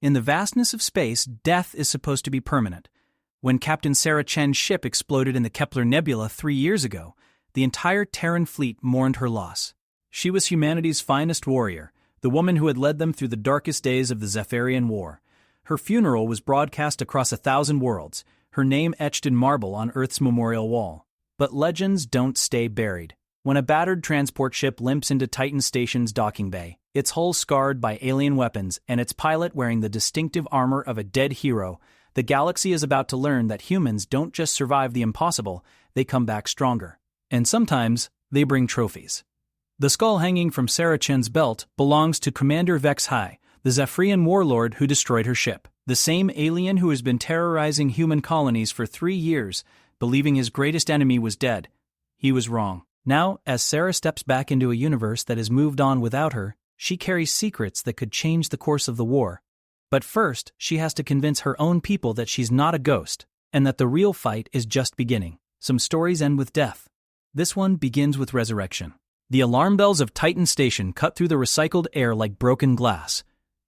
In the vastness of space, death is supposed to be permanent. When Captain Sarah Chen's ship exploded in the Kepler Nebula 3 years ago, the entire Terran fleet mourned her loss. She was humanity's finest warrior, the woman who had led them through the darkest days of the Zephyrian War. Her funeral was broadcast across 1,000 worlds, her name etched in marble on Earth's memorial wall. But legends don't stay buried. When a battered transport ship limps into Titan Station's docking bay, its hull scarred by alien weapons and its pilot wearing the distinctive armor of a dead hero, the galaxy is about to learn that humans don't just survive the impossible, they come back stronger. And sometimes, they bring trophies. The skull hanging from Sarah Chen's belt belongs to Commander Vex High, the Zephyrian warlord who destroyed her ship. The same alien who has been terrorizing human colonies for 3 years, believing his greatest enemy was dead. He was wrong. Now, as Sarah steps back into a universe that has moved on without her, she carries secrets that could change the course of the war. But first, she has to convince her own people that she's not a ghost, and that the real fight is just beginning. Some stories end with death. This one begins with resurrection. The alarm bells of Titan Station cut through the recycled air like broken glass.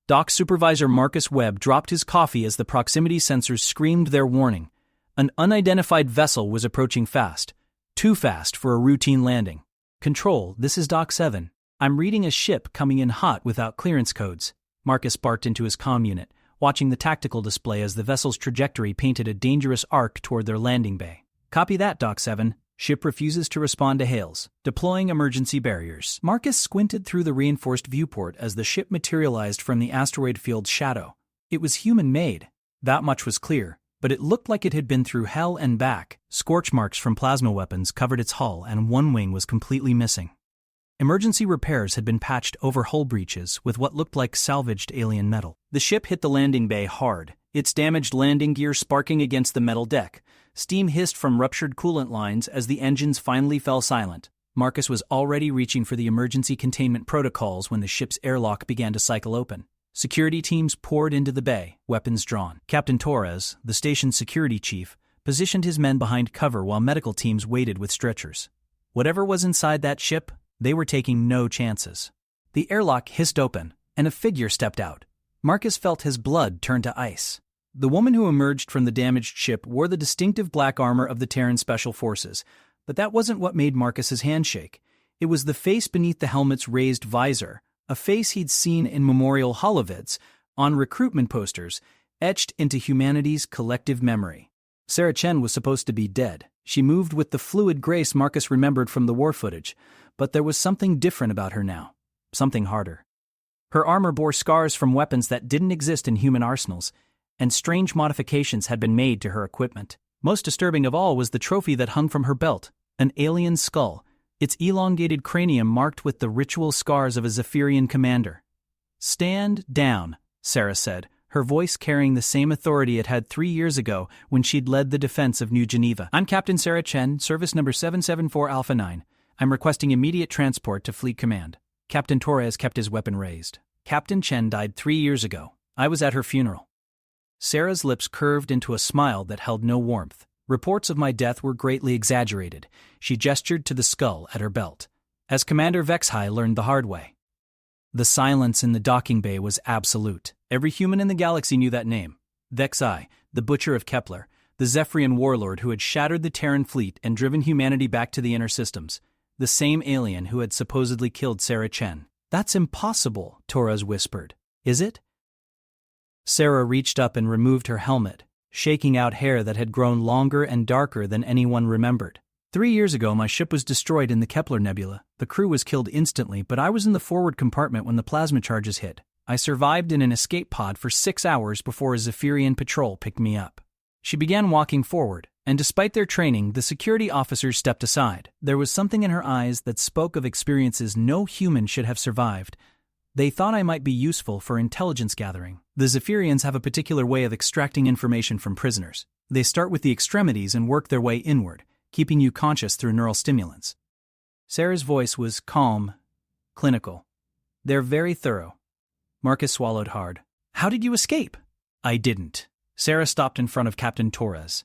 Dock Supervisor Marcus Webb dropped his coffee as the proximity sensors screamed their warning. An unidentified vessel was approaching fast. Too fast for a routine landing. Control, this is Dock 7. I'm reading a ship coming in hot without clearance codes. Marcus barked into his comm unit, watching the tactical display as the vessel's trajectory painted a dangerous arc toward their landing bay. Copy that, Dock 7. Ship refuses to respond to hails. Deploying emergency barriers. Marcus squinted through the reinforced viewport as the ship materialized from the asteroid field's shadow. It was human-made. That much was clear, but it looked like it had been through hell and back. Scorch marks from plasma weapons covered its hull and one wing was completely missing. Emergency repairs had been patched over hull breaches with what looked like salvaged alien metal. The ship hit the landing bay hard, its damaged landing gear sparking against the metal deck. Steam hissed from ruptured coolant lines as the engines finally fell silent. Marcus was already reaching for the emergency containment protocols when the ship's airlock began to cycle open. Security teams poured into the bay, weapons drawn. Captain Torres, the station's security chief, positioned his men behind cover while medical teams waited with stretchers. Whatever was inside that ship, they were taking no chances. The airlock hissed open, and a figure stepped out. Marcus felt his blood turn to ice. The woman who emerged from the damaged ship wore the distinctive black armor of the Terran Special Forces, but that wasn't what made Marcus's hand shake. It was the face beneath the helmet's raised visor, a face he'd seen in memorial holovids, on recruitment posters, etched into humanity's collective memory. Sarah Chen was supposed to be dead. She moved with the fluid grace Marcus remembered from the war footage, but there was something different about her now. Something harder. Her armor bore scars from weapons that didn't exist in human arsenals, and strange modifications had been made to her equipment. Most disturbing of all was the trophy that hung from her belt, an alien skull, its elongated cranium marked with the ritual scars of a Zephyrian commander. "Stand down," Sarah said, her voice carrying the same authority it had 3 years ago when she'd led the defense of New Geneva. "I'm Captain Sarah Chen, service number 774 Alpha 9. I'm requesting immediate transport to Fleet Command." Captain Torres kept his weapon raised. "Captain Chen died 3 years ago. I was at her funeral." Sarah's lips curved into a smile that held no warmth. Reports of my death were greatly exaggerated. She gestured to the skull at her belt, as Commander Vexhai learned the hard way. The silence in the docking bay was absolute. Every human in the galaxy knew that name. Vexhai, the Butcher of Kepler, the Zephyrian warlord who had shattered the Terran fleet and driven humanity back to the inner systems. The same alien who had supposedly killed Sarah Chen. "That's impossible," Torres whispered. "Is it?" Sarah reached up and removed her helmet, shaking out hair that had grown longer and darker than anyone remembered. 3 years ago, my ship was destroyed in the Kepler Nebula. The crew was killed instantly, but I was in the forward compartment when the plasma charges hit. I survived in an escape pod for 6 hours before a Zephyrian patrol picked me up. She began walking forward, and despite their training, the security officers stepped aside. There was something in her eyes that spoke of experiences no human should have survived. They thought I might be useful for intelligence gathering. The Zephyrians have a particular way of extracting information from prisoners. They start with the extremities and work their way inward, keeping you conscious through neural stimulants. Sarah's voice was calm, clinical. "They're very thorough." Marcus swallowed hard. "How did you escape?" "I didn't." Sarah stopped in front of Captain Torres.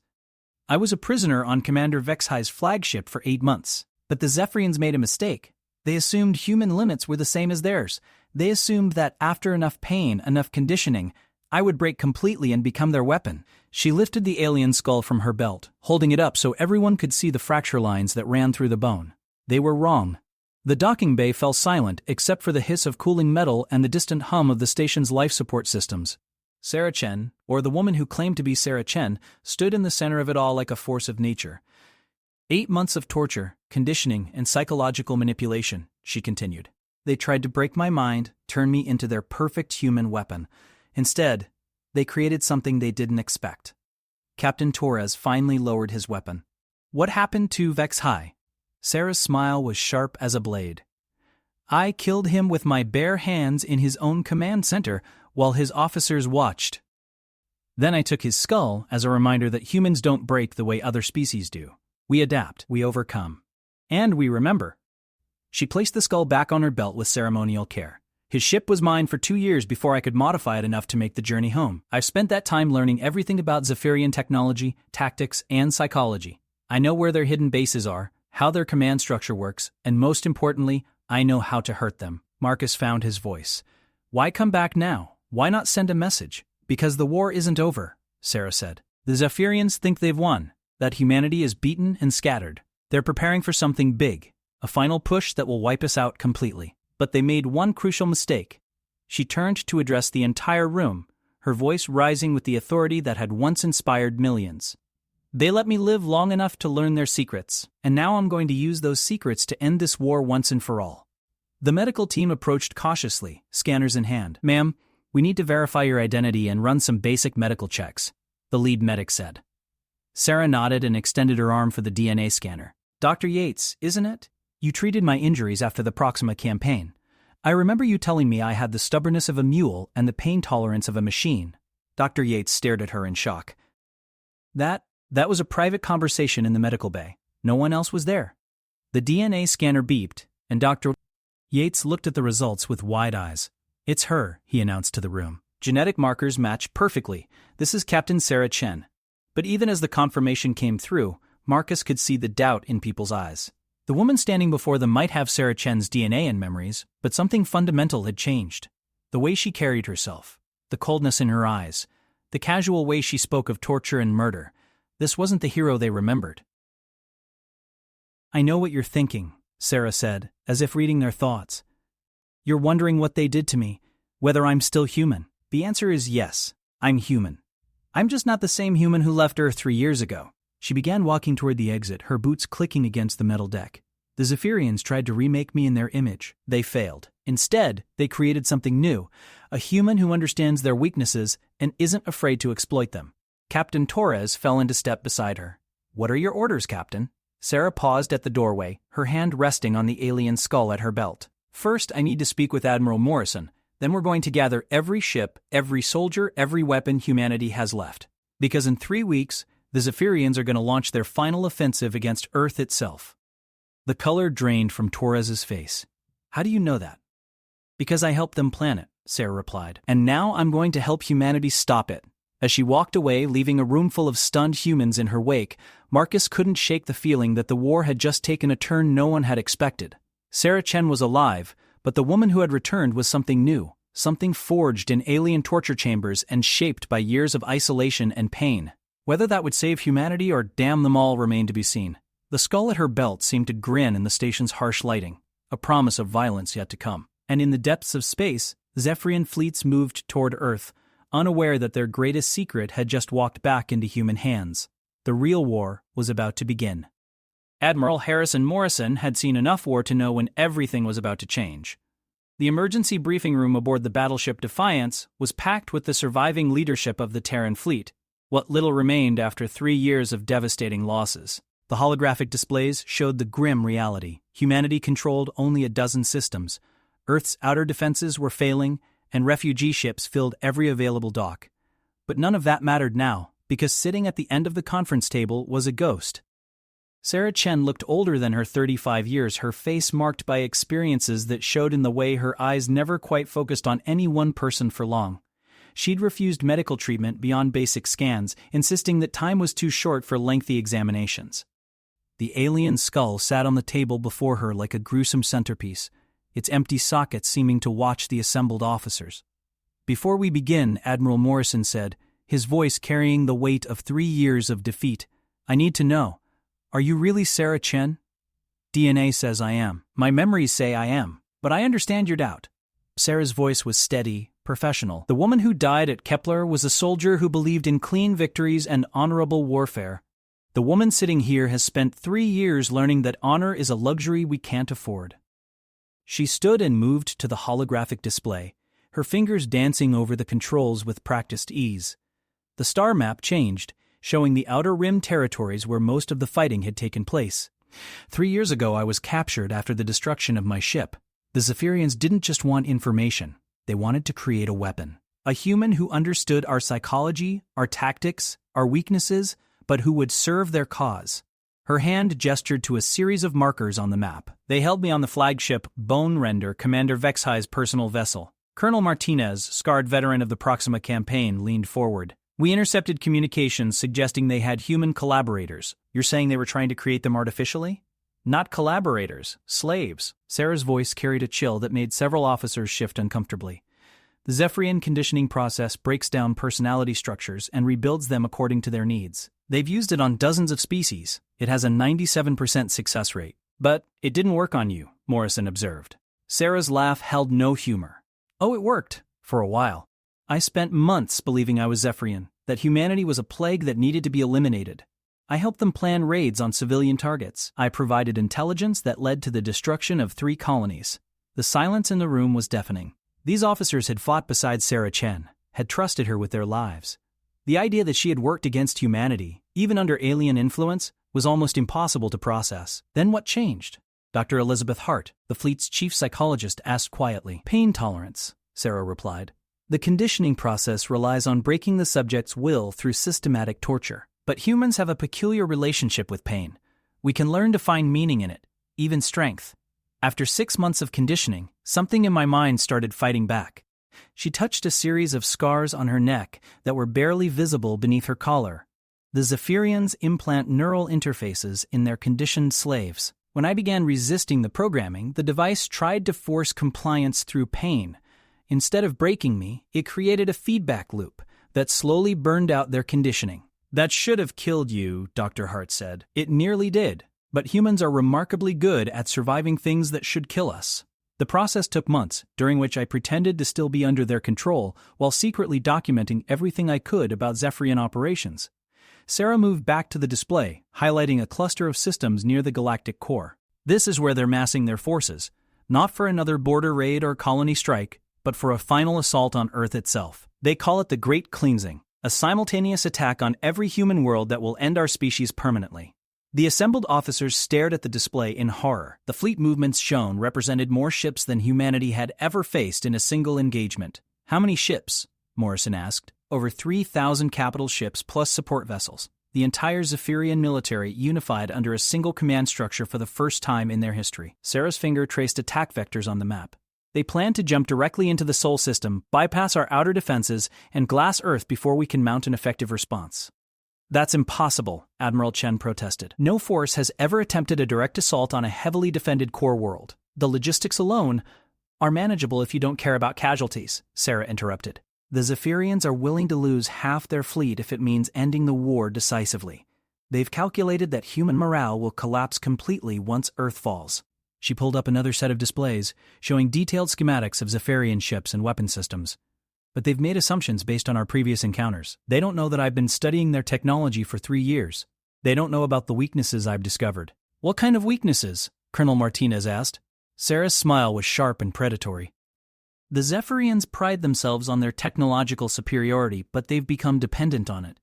"I was a prisoner on Commander Vexhai's flagship for 8 months. But the Zephyrians made a mistake. They assumed human limits were the same as theirs. They assumed that after enough pain, enough conditioning, I would break completely and become their weapon. She lifted the alien skull from her belt, holding it up so everyone could see the fracture lines that ran through the bone. They were wrong. The docking bay fell silent except for the hiss of cooling metal and the distant hum of the station's life support systems. Sarah Chen, or the woman who claimed to be Sarah Chen, stood in the center of it all like a force of nature. 8 months of torture, conditioning, and psychological manipulation, she continued. They tried to break my mind, turn me into their perfect human weapon. Instead, they created something they didn't expect. Captain Torres finally lowered his weapon. What happened to Vex High? Sarah's smile was sharp as a blade. I killed him with my bare hands in his own command center while his officers watched. Then I took his skull as a reminder that humans don't break the way other species do. We adapt, we overcome. And we remember. She placed the skull back on her belt with ceremonial care. His ship was mine for 2 years before I could modify it enough to make the journey home. I've spent that time learning everything about Zephyrian technology, tactics, and psychology. I know where their hidden bases are, how their command structure works, and most importantly, I know how to hurt them. Marcus found his voice. Why come back now? Why not send a message? Because the war isn't over, Sarah said. The Zephyrians think they've won, that humanity is beaten and scattered. They're preparing for something big, a final push that will wipe us out completely. But they made one crucial mistake. She turned to address the entire room, her voice rising with the authority that had once inspired millions. They let me live long enough to learn their secrets, and now I'm going to use those secrets to end this war once and for all. The medical team approached cautiously, scanners in hand. Ma'am, we need to verify your identity and run some basic medical checks, the lead medic said. Sarah nodded and extended her arm for the DNA scanner. Dr. Yates, isn't it? You treated my injuries after the Proxima campaign. I remember you telling me I had the stubbornness of a mule and the pain tolerance of a machine. Dr. Yates stared at her in shock. That was a private conversation in the medical bay. No one else was there. The DNA scanner beeped, and Dr. Yates looked at the results with wide eyes. It's her, he announced to the room. Genetic markers match perfectly. This is Captain Sarah Chen. But even as the confirmation came through, Marcus could see the doubt in people's eyes. The woman standing before them might have Sarah Chen's DNA and memories, but something fundamental had changed. The way she carried herself, the coldness in her eyes, the casual way she spoke of torture and murder. This wasn't the hero they remembered. I know what you're thinking, Sarah said, as if reading their thoughts. You're wondering what they did to me, whether I'm still human. The answer is yes, I'm human. I'm just not the same human who left Earth 3 years ago. She began walking toward the exit, her boots clicking against the metal deck. The Zephyrians tried to remake me in their image. They failed. Instead, they created something new, a human who understands their weaknesses and isn't afraid to exploit them. Captain Torres fell into step beside her. What are your orders, Captain? Sarah paused at the doorway, her hand resting on the alien skull at her belt. First, I need to speak with Admiral Morrison. Then we're going to gather every ship, every soldier, every weapon humanity has left. Because in 3 weeks, the Zephyrians are going to launch their final offensive against Earth itself. The color drained from Torres's face. How do you know that? Because I helped them plan it, Sarah replied. And now I'm going to help humanity stop it. As she walked away, leaving a room full of stunned humans in her wake, Marcus couldn't shake the feeling that the war had just taken a turn no one had expected. Sarah Chen was alive, but the woman who had returned was something new, something forged in alien torture chambers and shaped by years of isolation and pain. Whether that would save humanity or damn them all remained to be seen. The skull at her belt seemed to grin in the station's harsh lighting, a promise of violence yet to come. And in the depths of space, Zephyrian fleets moved toward Earth, unaware that their greatest secret had just walked back into human hands. The real war was about to begin. Admiral Harrison Morrison had seen enough war to know when everything was about to change. The emergency briefing room aboard the battleship Defiance was packed with the surviving leadership of the Terran fleet, what little remained after 3 years of devastating losses. The holographic displays showed the grim reality. Humanity controlled only a dozen systems. Earth's outer defenses were failing, and refugee ships filled every available dock. But none of that mattered now, because sitting at the end of the conference table was a ghost. Sarah Chen looked older than her 35 years, her face marked by experiences that showed in the way her eyes never quite focused on any one person for long. She'd refused medical treatment beyond basic scans, insisting that time was too short for lengthy examinations. The alien skull sat on the table before her like a gruesome centerpiece, its empty sockets seeming to watch the assembled officers. Before we begin, Admiral Morrison said, his voice carrying the weight of 3 years of defeat, I need to know, are you really Sarah Chen? DNA says I am. My memories say I am, but I understand your doubt. Sarah's voice was steady, professional. The woman who died at Kepler was a soldier who believed in clean victories and honorable warfare. The woman sitting here has spent 3 years learning that honor is a luxury we can't afford. She stood and moved to the holographic display, her fingers dancing over the controls with practiced ease. The star map changed, showing the outer rim territories where most of the fighting had taken place. 3 years ago I was captured after the destruction of my ship. The Zephyrians didn't just want information, they wanted to create a weapon. A human who understood our psychology, our tactics, our weaknesses, but who would serve their cause. Her hand gestured to a series of markers on the map. They held me on the flagship Bone Render, Commander Vexhi's personal vessel. Colonel Martinez, scarred veteran of the Proxima campaign, leaned forward. We intercepted communications suggesting they had human collaborators. You're saying they were trying to create them artificially? Not collaborators, slaves. Sarah's voice carried a chill that made several officers shift uncomfortably. The Zephyrian conditioning process breaks down personality structures and rebuilds them according to their needs. They've used it on dozens of species. It has a 97% success rate. But it didn't work on you, Morrison observed. Sarah's laugh held no humor. Oh, it worked. For a while. I spent months believing I was Zephyrian, that humanity was a plague that needed to be eliminated. I helped them plan raids on civilian targets. I provided intelligence that led to the destruction of 3 colonies. The silence in the room was deafening. These officers had fought beside Sarah Chen, had trusted her with their lives. The idea that she had worked against humanity, even under alien influence, was almost impossible to process. Then what changed? Dr. Elizabeth Hart, the fleet's chief psychologist, asked quietly. Pain tolerance, Sarah replied. The conditioning process relies on breaking the subject's will through systematic torture. But humans have a peculiar relationship with pain. We can learn to find meaning in it, even strength. After 6 months of conditioning, something in my mind started fighting back. She touched a series of scars on her neck that were barely visible beneath her collar. The Zephyrians implant neural interfaces in their conditioned slaves. When I began resisting the programming, the device tried to force compliance through pain. Instead of breaking me, it created a feedback loop that slowly burned out their conditioning. That should have killed you, Dr. Hart said. It nearly did. But humans are remarkably good at surviving things that should kill us. The process took months, during which I pretended to still be under their control while secretly documenting everything I could about Zephyrian operations. Sarah moved back to the display, highlighting a cluster of systems near the galactic core. This is where they're massing their forces, not for another border raid or colony strike, but for a final assault on Earth itself. They call it the Great Cleansing, a simultaneous attack on every human world that will end our species permanently. The assembled officers stared at the display in horror. The fleet movements shown represented more ships than humanity had ever faced in a single engagement. How many ships? Morrison asked. Over 3,000 capital ships plus support vessels. The entire Zephyrian military unified under a single command structure for the first time in their history. Sarah's finger traced attack vectors on the map. They plan to jump directly into the Sol system, bypass our outer defenses, and glass Earth before we can mount an effective response. That's impossible, Admiral Chen protested. No force has ever attempted a direct assault on a heavily defended core world. The logistics alone are manageable if you don't care about casualties, Sarah interrupted. The Zephyrians are willing to lose half their fleet if it means ending the war decisively. They've calculated that human morale will collapse completely once Earth falls. She pulled up another set of displays, showing detailed schematics of Zephyrian ships and weapon systems. But they've made assumptions based on our previous encounters. They don't know that I've been studying their technology for 3 years. They don't know about the weaknesses I've discovered. What kind of weaknesses? Colonel Martinez asked. Sarah's smile was sharp and predatory. The Zephyrians pride themselves on their technological superiority, but they've become dependent on it.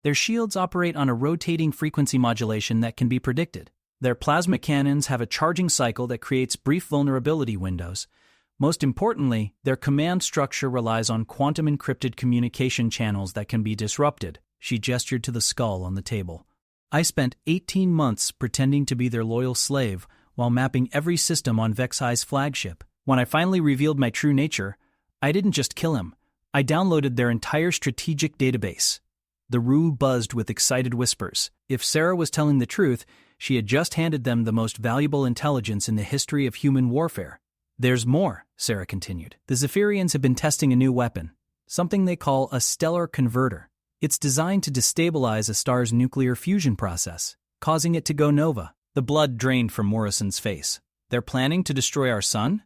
Their shields operate on a rotating frequency modulation that can be predicted. Their plasma cannons have a charging cycle that creates brief vulnerability windows. Most importantly, their command structure relies on quantum-encrypted communication channels that can be disrupted. She gestured to the skull on the table. I spent 18 months pretending to be their loyal slave while mapping every system on Vexhi's flagship. When I finally revealed my true nature, I didn't just kill him. I downloaded their entire strategic database. The room buzzed with excited whispers. If Sarah was telling the truth, she had just handed them the most valuable intelligence in the history of human warfare. There's more, Sarah continued. The Zephyrians have been testing a new weapon. something they call a stellar converter. It's designed to destabilize a star's nuclear fusion process, causing it to go nova. The blood drained from Morrison's face. They're planning to destroy our sun?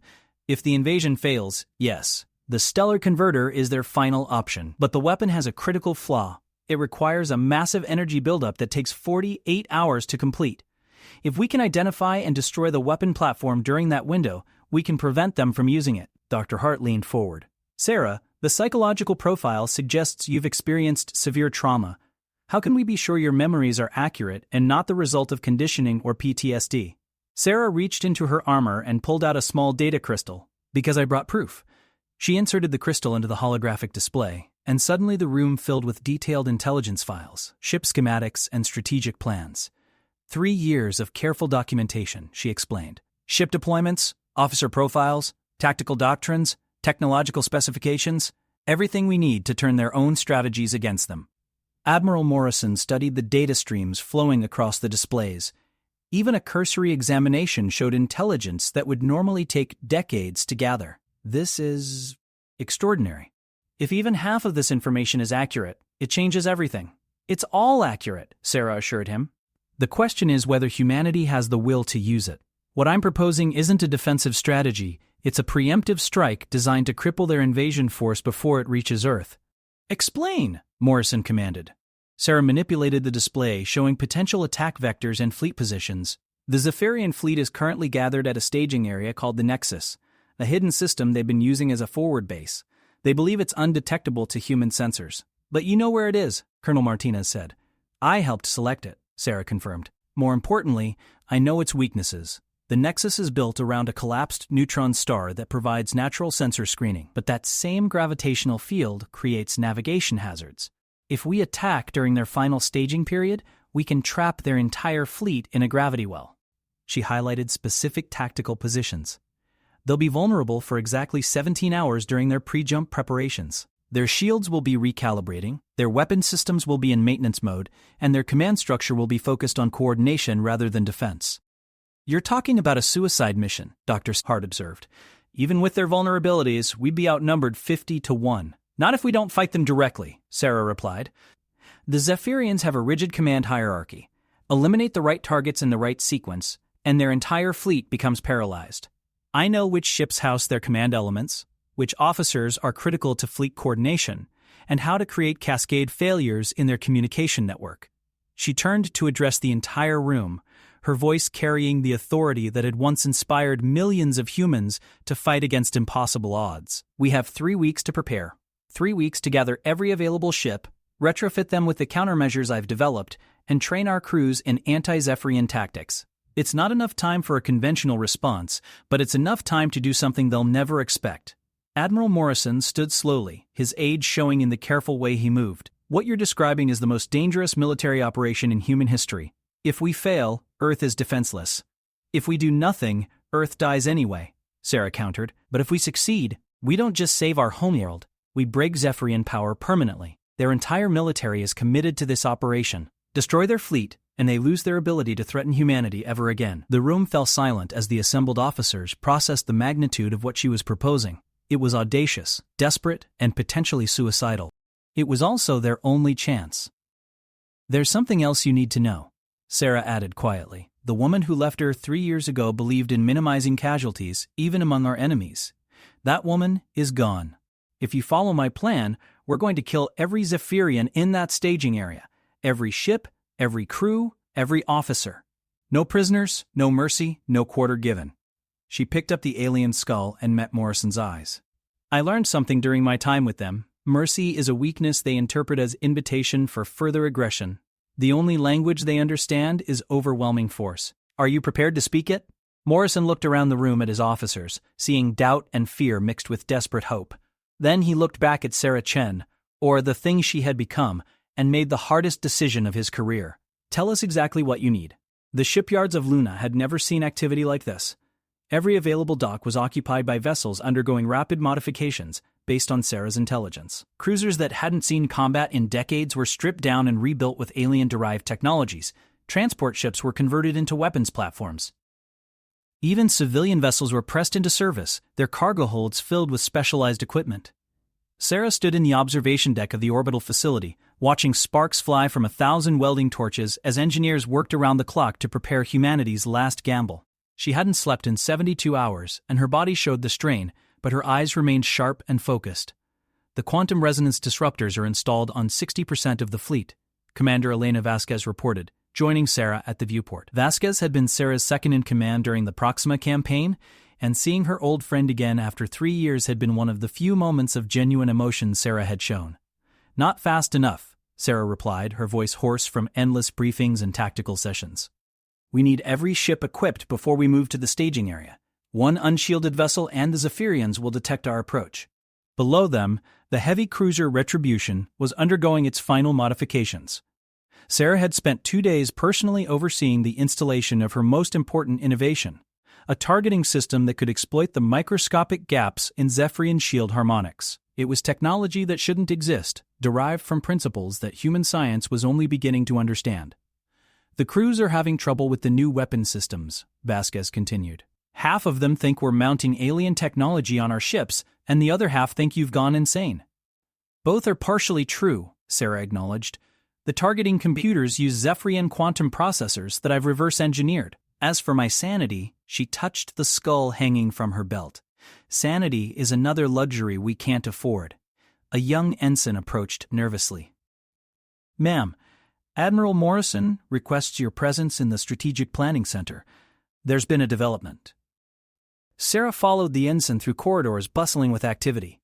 If the invasion fails, yes. The stellar converter is their final option, but the weapon has a critical flaw. It requires a massive energy buildup that takes 48 hours to complete. If we can identify and destroy the weapon platform during that window, we can prevent them from using it. Dr. Hart leaned forward. Sarah, the psychological profile suggests you've experienced severe trauma. How can we be sure your memories are accurate and not the result of conditioning or PTSD? Sarah reached into her armor and pulled out a small data crystal. Because I brought proof. She inserted the crystal into the holographic display, and suddenly the room filled with detailed intelligence files, ship schematics, and strategic plans. 3 years of careful documentation, she explained. Ship deployments, officer profiles, tactical doctrines, technological specifications, everything we need to turn their own strategies against them. Admiral Morrison studied the data streams flowing across the displays. Even a cursory examination showed intelligence that would normally take decades to gather. This is extraordinary. If even half of this information is accurate, it changes everything. It's all accurate, Sarah assured him. The question is whether humanity has the will to use it. What I'm proposing isn't a defensive strategy, it's a preemptive strike designed to cripple their invasion force before it reaches Earth. Explain, Morrison commanded. Sarah manipulated the display, showing potential attack vectors and fleet positions. The Zephyrian fleet is currently gathered at a staging area called the Nexus, a hidden system they've been using as a forward base. They believe it's undetectable to human sensors. But you know where it is, Colonel Martinez said. I helped select it, Sarah confirmed. More importantly, I know its weaknesses. The Nexus is built around a collapsed neutron star that provides natural sensor screening, but that same gravitational field creates navigation hazards. If we attack during their final staging period, we can trap their entire fleet in a gravity well. She highlighted specific tactical positions. They'll be vulnerable for exactly 17 hours during their pre-jump preparations. Their shields will be recalibrating, their weapon systems will be in maintenance mode, and their command structure will be focused on coordination rather than defense. You're talking about a suicide mission, Dr. Hart observed. Even with their vulnerabilities, we'd be outnumbered 50-1. Not if we don't fight them directly, Sarah replied. The Zephyrians have a rigid command hierarchy. Eliminate the right targets in the right sequence, and their entire fleet becomes paralyzed. I know which ships house their command elements, which officers are critical to fleet coordination, and how to create cascade failures in their communication network. She turned to address the entire room, her voice carrying the authority that had once inspired millions of humans to fight against impossible odds. We have 3 weeks to prepare. 3 weeks to gather every available ship, retrofit them with the countermeasures I've developed, and train our crews in anti-Zephyrian tactics. It's not enough time for a conventional response, but it's enough time to do something they'll never expect. Admiral Morrison stood slowly, his age showing in the careful way he moved. What you're describing is the most dangerous military operation in human history. If we fail, Earth is defenseless. If we do nothing, Earth dies anyway, Sarah countered. But if we succeed, we don't just save our homeworld, we break Zephyrian power permanently. Their entire military is committed to this operation. Destroy their fleet, and they lose their ability to threaten humanity ever again. The room fell silent as the assembled officers processed the magnitude of what she was proposing. It was audacious, desperate, and potentially suicidal. It was also their only chance. There's something else you need to know, Sarah added quietly. The woman who left Earth 3 years ago believed in minimizing casualties, even among our enemies. That woman is gone. If you follow my plan, we're going to kill every Zephyrian in that staging area. Every ship, every crew, every officer. No prisoners, no mercy, no quarter given. She picked up the alien skull and met Morrison's eyes. I learned something during my time with them. Mercy is a weakness they interpret as invitation for further aggression. The only language they understand is overwhelming force. Are you prepared to speak it? Morrison looked around the room at his officers, seeing doubt and fear mixed with desperate hope. Then he looked back at Sarah Chen, or the thing she had become, and made the hardest decision of his career. Tell us exactly what you need. The shipyards of Luna had never seen activity like this. Every available dock was occupied by vessels undergoing rapid modifications based on Sarah's intelligence. Cruisers that hadn't seen combat in decades were stripped down and rebuilt with alien-derived technologies. Transport ships were converted into weapons platforms. Even civilian vessels were pressed into service, their cargo holds filled with specialized equipment. Sarah stood in the observation deck of the orbital facility, watching sparks fly from 1,000 welding torches as engineers worked around the clock to prepare humanity's last gamble. She hadn't slept in 72 hours, and her body showed the strain, but her eyes remained sharp and focused. The quantum resonance disruptors are installed on 60% of the fleet, Commander Elena Vasquez reported, joining Sarah at the viewport. Vasquez had been Sarah's second-in-command during the Proxima campaign, and seeing her old friend again after 3 years had been one of the few moments of genuine emotion Sarah had shown. "Not fast enough," Sarah replied, her voice hoarse from endless briefings and tactical sessions. "We need every ship equipped before we move to the staging area. One unshielded vessel and the Zephyrians will detect our approach." Below them, the heavy cruiser Retribution was undergoing its final modifications. Sarah had spent 2 days personally overseeing the installation of her most important innovation, a targeting system that could exploit the microscopic gaps in Zephyrian shield harmonics. It was technology that shouldn't exist, derived from principles that human science was only beginning to understand. "The crews are having trouble with the new weapon systems," Vasquez continued. "Half of them think we're mounting alien technology on our ships, and the other half think you've gone insane." "Both are partially true," Sarah acknowledged. "The targeting computers use Zephyrian quantum processors that I've reverse-engineered. As for my sanity," she touched the skull hanging from her belt. "Sanity is another luxury we can't afford." A young ensign approached nervously. "Ma'am, Admiral Morrison requests your presence in the Strategic Planning Center. There's been a development." Sarah followed the ensign through corridors bustling with activity.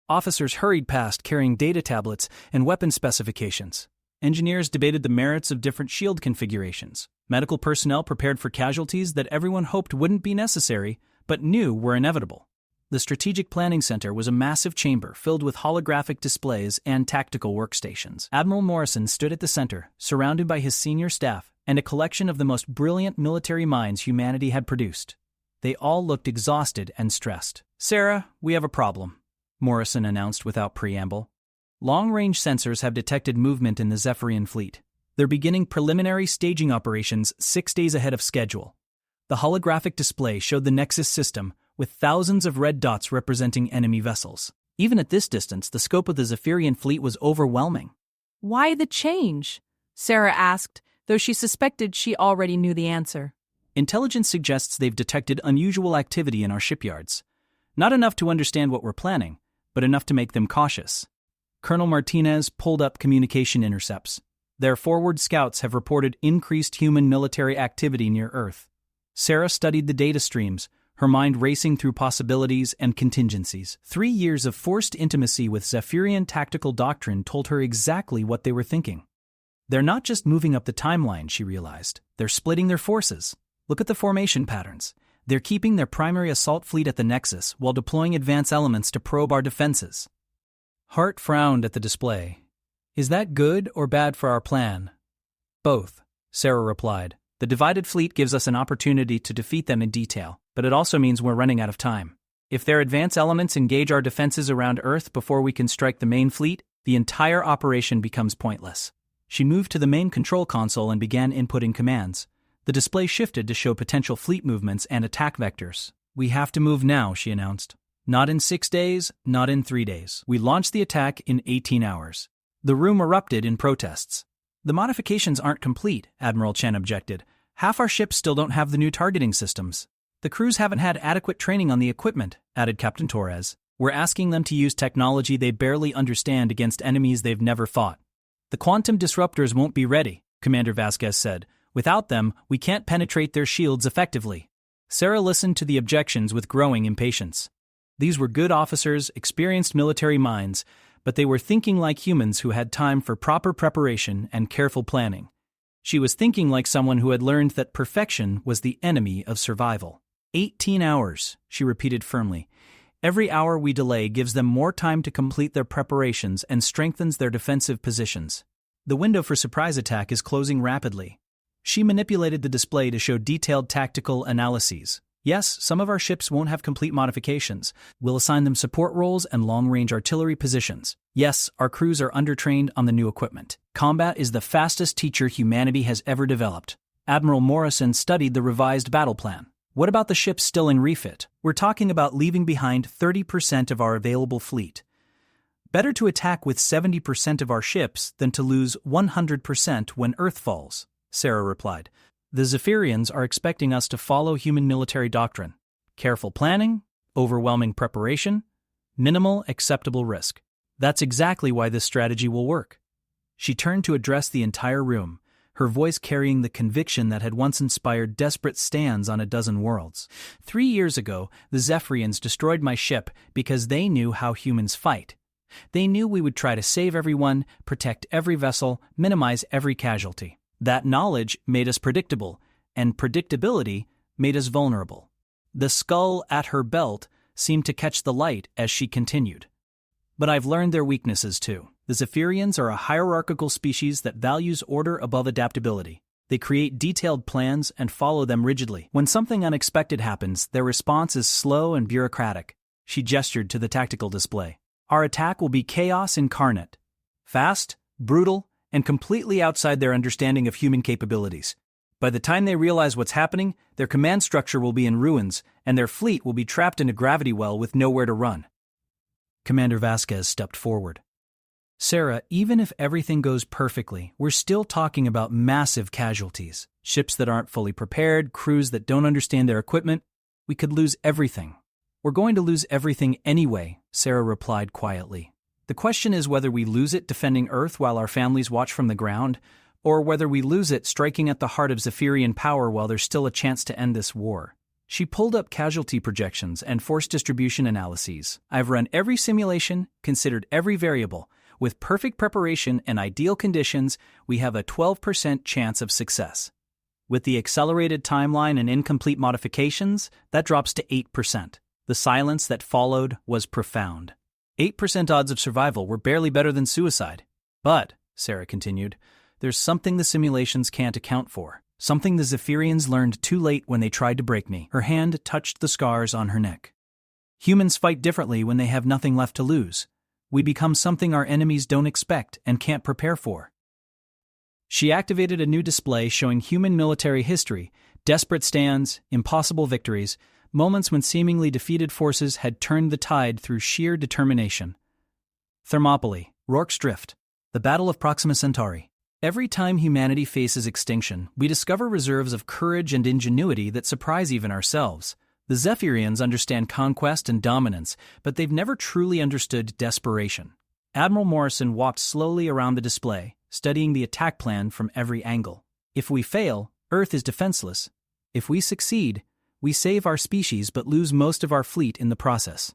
Officers hurried past carrying data tablets and weapon specifications. Engineers debated the merits of different shield configurations. Medical personnel prepared for casualties that everyone hoped wouldn't be necessary, but knew were inevitable. The Strategic Planning Center was a massive chamber filled with holographic displays and tactical workstations. Admiral Morrison stood at the center, surrounded by his senior staff and a collection of the most brilliant military minds humanity had produced. They all looked exhausted and stressed. "Sarah, we have a problem," Morrison announced without preamble. "Long-range sensors have detected movement in the Zephyrian fleet. They're beginning preliminary staging operations 6 days ahead of schedule." The holographic display showed the Nexus system, with thousands of red dots representing enemy vessels. Even at this distance, the scope of the Zephyrian fleet was overwhelming. "Why the change?" Sarah asked, though she suspected she already knew the answer. "Intelligence suggests they've detected unusual activity in our shipyards. Not enough to understand what we're planning, but enough to make them cautious." Colonel Martinez pulled up communication intercepts. Their forward scouts have reported increased human military activity near Earth. Sarah studied the data streams, her mind racing through possibilities and contingencies. 3 years of forced intimacy with Zephyrian tactical doctrine told her exactly what they were thinking. They're not just moving up the timeline, she realized. They're splitting their forces. Look at the formation patterns. They're keeping their primary assault fleet at the Nexus while deploying advanced elements to probe our defenses. Hart frowned at the display. "Is that good or bad for our plan?" "Both," Sarah replied. "The divided fleet gives us an opportunity to defeat them in detail, but it also means we're running out of time. If their advanced elements engage our defenses around Earth before we can strike the main fleet, the entire operation becomes pointless." She moved to the main control console and began inputting commands. The display shifted to show potential fleet movements and attack vectors. "We have to move now," she announced. "Not in 6 days, not in 3 days. We launch the attack in 18 hours. The room erupted in protests. "The modifications aren't complete," Admiral Chen objected. "Half our ships still don't have the new targeting systems." "The crews haven't had adequate training on the equipment," added Captain Torres. "We're asking them to use technology they barely understand against enemies they've never fought." "The quantum disruptors won't be ready," Commander Vasquez said. "Without them, we can't penetrate their shields effectively." Sarah listened to the objections with growing impatience. These were good officers, experienced military minds, but they were thinking like humans who had time for proper preparation and careful planning. She was thinking like someone who had learned that perfection was the enemy of survival. 18 hours, she repeated firmly. "Every hour we delay gives them more time to complete their preparations and strengthens their defensive positions. The window for surprise attack is closing rapidly." She manipulated the display to show detailed tactical analyses. "Yes, some of our ships won't have complete modifications. We'll assign them support roles and long-range artillery positions. Yes, our crews are undertrained on the new equipment. Combat is the fastest teacher humanity has ever developed." Admiral Morrison studied the revised battle plan. "What about the ships still in refit? We're talking about leaving behind 30% of our available fleet." Better to attack with 70% of our ships than to lose 100% when Earth falls, Sarah replied. The Zephyrians are expecting us to follow human military doctrine. Careful planning, overwhelming preparation, minimal acceptable risk. That's exactly why this strategy will work. She turned to address the entire room, her voice carrying the conviction that had once inspired desperate stands on a dozen worlds. 3 years ago, the Zephyrians destroyed my ship because they knew how humans fight. They knew we would try to save everyone, protect every vessel, minimize every casualty. That knowledge made us predictable, and predictability made us vulnerable. The skull at her belt seemed to catch the light as she continued. But I've learned their weaknesses too. The Zephyrians are a hierarchical species that values order above adaptability. They create detailed plans and follow them rigidly. When something unexpected happens, their response is slow and bureaucratic. She gestured to the tactical display. Our attack will be chaos incarnate. Fast, brutal, and completely outside their understanding of human capabilities. By the time they realize what's happening, their command structure will be in ruins, and their fleet will be trapped in a gravity well with nowhere to run. Commander Vasquez stepped forward. Sarah, even if everything goes perfectly, we're still talking about massive casualties. Ships that aren't fully prepared, crews that don't understand their equipment. We could lose everything. We're going to lose everything anyway, Sarah replied quietly. The question is whether we lose it defending Earth while our families watch from the ground, or whether we lose it striking at the heart of Zephyrian power while there's still a chance to end this war. She pulled up casualty projections and force distribution analyses. I've run every simulation, considered every variable. With perfect preparation and ideal conditions, we have a 12% chance of success. With the accelerated timeline and incomplete modifications, that drops to 8%. The silence that followed was profound. 8% odds of survival were barely better than suicide. But, Sarah continued, there's something the simulations can't account for. Something the Zephyrians learned too late when they tried to break me. Her hand touched the scars on her neck. Humans fight differently when they have nothing left to lose. We become something our enemies don't expect and can't prepare for. She activated a new display showing human military history, desperate stands, impossible victories, moments when seemingly defeated forces had turned the tide through sheer determination. Thermopylae, Rorke's Drift, the Battle of Proxima Centauri. Every time humanity faces extinction, we discover reserves of courage and ingenuity that surprise even ourselves. The Zephyrians understand conquest and dominance, but they've never truly understood desperation. Admiral Morrison walked slowly around the display, studying the attack plan from every angle. If we fail, Earth is defenseless. If we succeed, we save our species but lose most of our fleet in the process.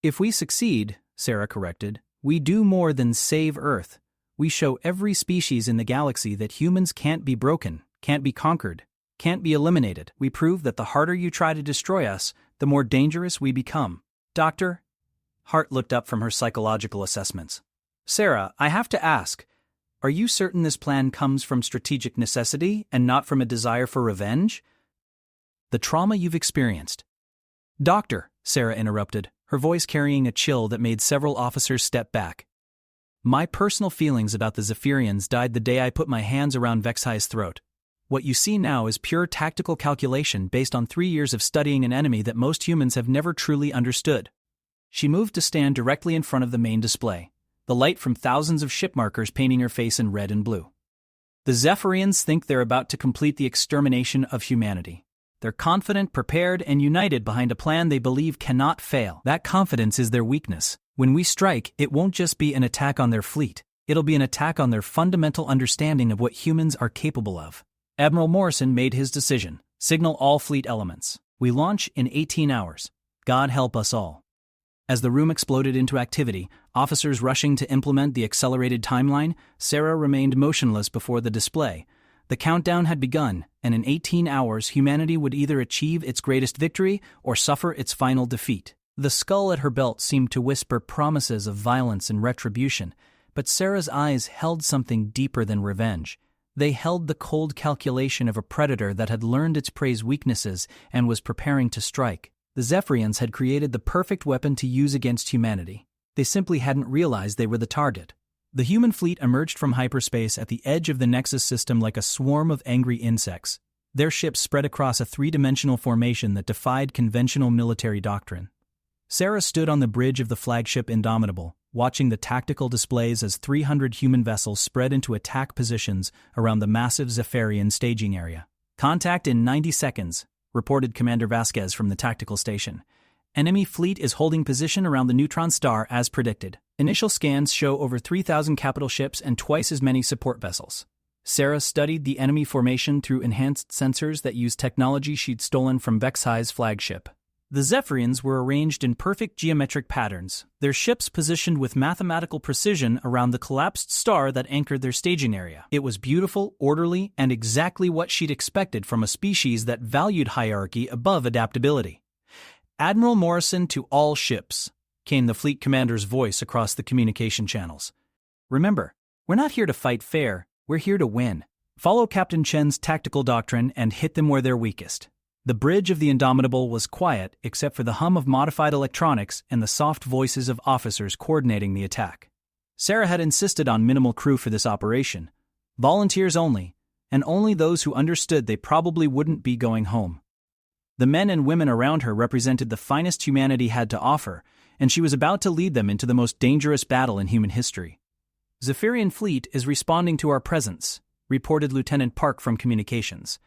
If we succeed, Sarah corrected, we do more than save Earth. We show every species in the galaxy that humans can't be broken, can't be conquered, can't be eliminated. We prove that the harder you try to destroy us, the more dangerous we become. Doctor? Hart looked up from her psychological assessments. Sarah, I have to ask, are you certain this plan comes from strategic necessity and not from a desire for revenge? The trauma you've experienced. Doctor, Sarah interrupted, her voice carrying a chill that made several officers step back. My personal feelings about the Zephyrians died the day I put my hands around Vexai's throat. What you see now is pure tactical calculation based on 3 years of studying an enemy that most humans have never truly understood. She moved to stand directly in front of the main display, the light from thousands of ship markers painting her face in red and blue. The Zephyrians think they're about to complete the extermination of humanity. They're confident, prepared, and united behind a plan they believe cannot fail. That confidence is their weakness. When we strike, it won't just be an attack on their fleet. It'll be an attack on their fundamental understanding of what humans are capable of. Admiral Morrison made his decision. Signal all fleet elements. We launch in 18 hours. God help us all. As the room exploded into activity, officers rushing to implement the accelerated timeline, Sarah remained motionless before the display. The countdown had begun, and in 18 hours humanity would either achieve its greatest victory or suffer its final defeat. The skull at her belt seemed to whisper promises of violence and retribution, but Sarah's eyes held something deeper than revenge. They held the cold calculation of a predator that had learned its prey's weaknesses and was preparing to strike. The Zephyrians had created the perfect weapon to use against humanity. They simply hadn't realized they were the target. The human fleet emerged from hyperspace at the edge of the Nexus system like a swarm of angry insects. Their ships spread across a three-dimensional formation that defied conventional military doctrine. Sarah stood on the bridge of the flagship Indomitable, watching the tactical displays as 300 human vessels spread into attack positions around the massive Zephyrian staging area. "Contact in 90 seconds, reported Commander Vasquez from the tactical station. "Enemy fleet is holding position around the neutron star as predicted. Initial scans show over 3,000 capital ships and twice as many support vessels." Sarah studied the enemy formation through enhanced sensors that used technology she'd stolen from Vexhi's flagship. The Zephyrians were arranged in perfect geometric patterns, their ships positioned with mathematical precision around the collapsed star that anchored their staging area. It was beautiful, orderly, and exactly what she'd expected from a species that valued hierarchy above adaptability. "Admiral Morrison to all ships," came the fleet commander's voice across the communication channels. "Remember, we're not here to fight fair, we're here to win. Follow Captain Chen's tactical doctrine and hit them where they're weakest." The bridge of the Indomitable was quiet except for the hum of modified electronics and the soft voices of officers coordinating the attack. Sarah had insisted on minimal crew for this operation, volunteers only, and only those who understood they probably wouldn't be going home. The men and women around her represented the finest humanity had to offer, and she was about to lead them into the most dangerous battle in human history. "Zephyrian fleet is responding to our presence," reported Lieutenant Park from communications.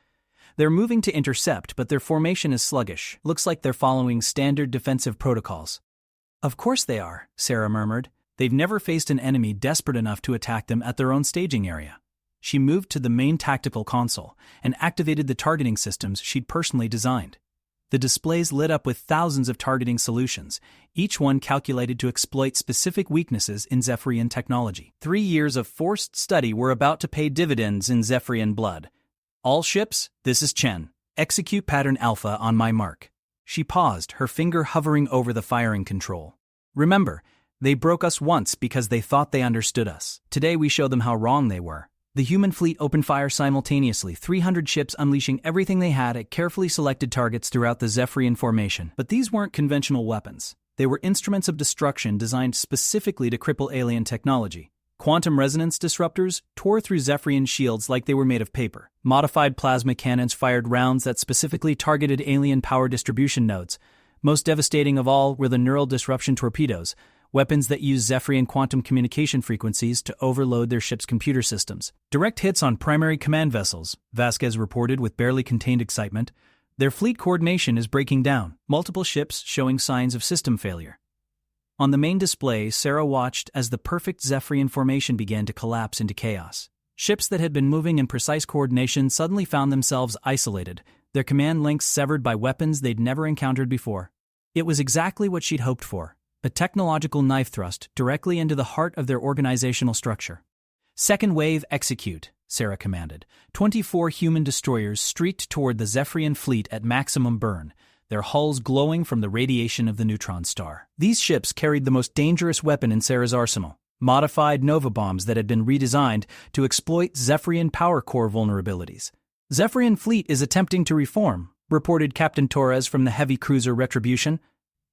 "They're moving to intercept, but their formation is sluggish. Looks like they're following standard defensive protocols." "Of course they are," Sarah murmured. "They've never faced an enemy desperate enough to attack them at their own staging area." She moved to the main tactical console and activated the targeting systems she'd personally designed. The displays lit up with thousands of targeting solutions, each one calculated to exploit specific weaknesses in Zephyrian technology. 3 years of forced study were about to pay dividends in Zephyrian blood. "All ships, this is Chen. Execute pattern Alpha on my mark." She paused, her finger hovering over the firing control. "Remember, they broke us once because they thought they understood us. Today we show them how wrong they were." The human fleet opened fire simultaneously, 300 ships unleashing everything they had at carefully selected targets throughout the Zephyrian formation. But these weren't conventional weapons. They were instruments of destruction designed specifically to cripple alien technology. Quantum resonance disruptors tore through Zephyrian shields like they were made of paper. Modified plasma cannons fired rounds that specifically targeted alien power distribution nodes. Most devastating of all were the neural disruption torpedoes, weapons that use Zephyrian quantum communication frequencies to overload their ship's computer systems. "Direct hits on primary command vessels," Vasquez reported with barely contained excitement. "Their fleet coordination is breaking down, multiple ships showing signs of system failure." On the main display, Sarah watched as the perfect Zephyrian formation began to collapse into chaos. Ships that had been moving in precise coordination suddenly found themselves isolated, their command links severed by weapons they'd never encountered before. It was exactly what she'd hoped for. A technological knife thrust directly into the heart of their organizational structure. "Second wave, execute," Sarah commanded. 24 human destroyers streaked toward the Zephyrian fleet at maximum burn, their hulls glowing from the radiation of the neutron star. These ships carried the most dangerous weapon in Sarah's arsenal, modified Nova bombs that had been redesigned to exploit Zephyrian power core vulnerabilities. "Zephyrian fleet is attempting to reform," reported Captain Torres from the heavy cruiser Retribution.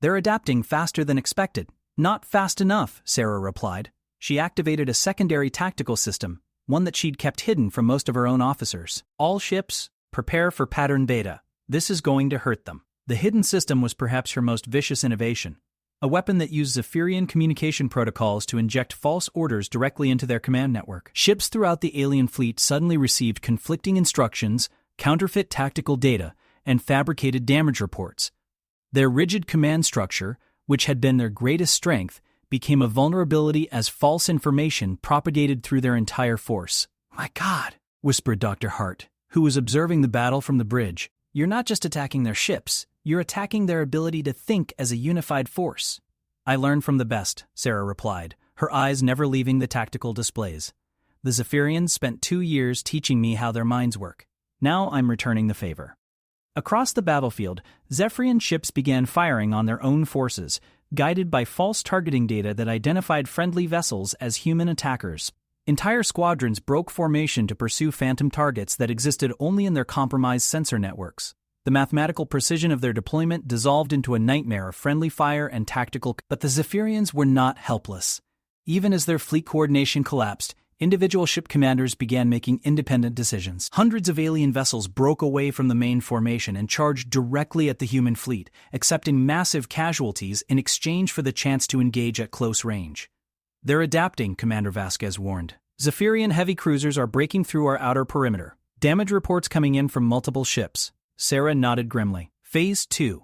"They're adapting faster than expected." "Not fast enough," Sarah replied. She activated a secondary tactical system, one that she'd kept hidden from most of her own officers. "All ships, prepare for pattern beta. This is going to hurt them." The hidden system was perhaps her most vicious innovation, a weapon that used Zephyrian communication protocols to inject false orders directly into their command network. Ships throughout the alien fleet suddenly received conflicting instructions, counterfeit tactical data, and fabricated damage reports. Their rigid command structure, which had been their greatest strength, became a vulnerability as false information propagated through their entire force. "My God," whispered Dr. Hart, who was observing the battle from the bridge. "You're not just attacking their ships, you're attacking their ability to think as a unified force." "I learned from the best," Sarah replied, her eyes never leaving the tactical displays. "The Zephyrians spent 2 years teaching me how their minds work. Now I'm returning the favor." Across the battlefield, Zephyrian ships began firing on their own forces, guided by false targeting data that identified friendly vessels as human attackers. Entire squadrons broke formation to pursue phantom targets that existed only in their compromised sensor networks. The mathematical precision of their deployment dissolved into a nightmare of friendly fire and tactical. But the Zephyrians were not helpless. Even as their fleet coordination collapsed, individual ship commanders began making independent decisions. Hundreds of alien vessels broke away from the main formation and charged directly at the human fleet, accepting massive casualties in exchange for the chance to engage at close range. They're adapting, Commander Vasquez warned. Zephyrian heavy cruisers are breaking through our outer perimeter. Damage reports coming in from multiple ships. Sarah nodded grimly. Phase 2.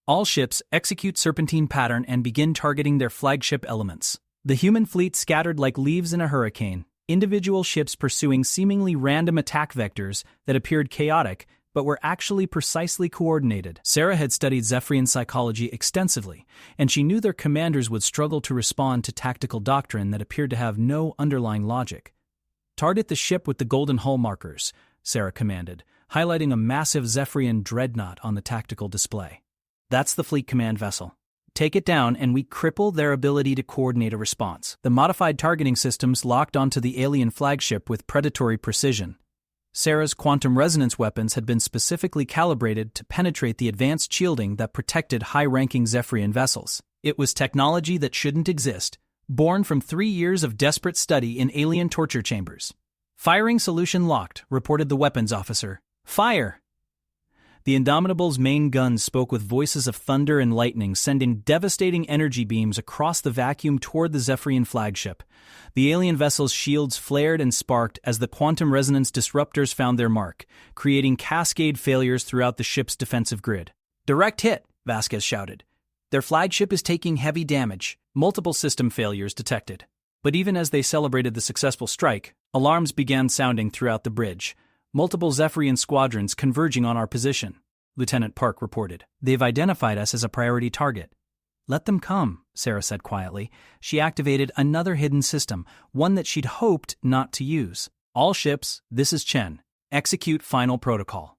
All ships execute serpentine pattern and begin targeting their flagship elements. The human fleet scattered like leaves in a hurricane, individual ships pursuing seemingly random attack vectors that appeared chaotic but were actually precisely coordinated. Sarah had studied Zephyrian psychology extensively, and she knew their commanders would struggle to respond to tactical doctrine that appeared to have no underlying logic. Target the ship with the golden hull markers, Sarah commanded, highlighting a massive Zephyrian dreadnought on the tactical display. That's the fleet command vessel. Take it down and we cripple their ability to coordinate a response. The modified targeting systems locked onto the alien flagship with predatory precision. Sarah's quantum resonance weapons had been specifically calibrated to penetrate the advanced shielding that protected high-ranking Zephyrian vessels. It was technology that shouldn't exist, born from 3 years of desperate study in alien torture chambers. Firing solution locked, reported the weapons officer. Fire! The Indomitable's main guns spoke with voices of thunder and lightning, sending devastating energy beams across the vacuum toward the Zephyrian flagship. The alien vessel's shields flared and sparked as the quantum resonance disruptors found their mark, creating cascade failures throughout the ship's defensive grid. Direct hit, Vasquez shouted. Their flagship is taking heavy damage, multiple system failures detected. But even as they celebrated the successful strike, alarms began sounding throughout the bridge. Multiple Zephyrian squadrons converging on our position, Lieutenant Park reported. They've identified us as a priority target. Let them come, Sarah said quietly. She activated another hidden system, one that she'd hoped not to use. All ships, this is Chen. Execute final protocol.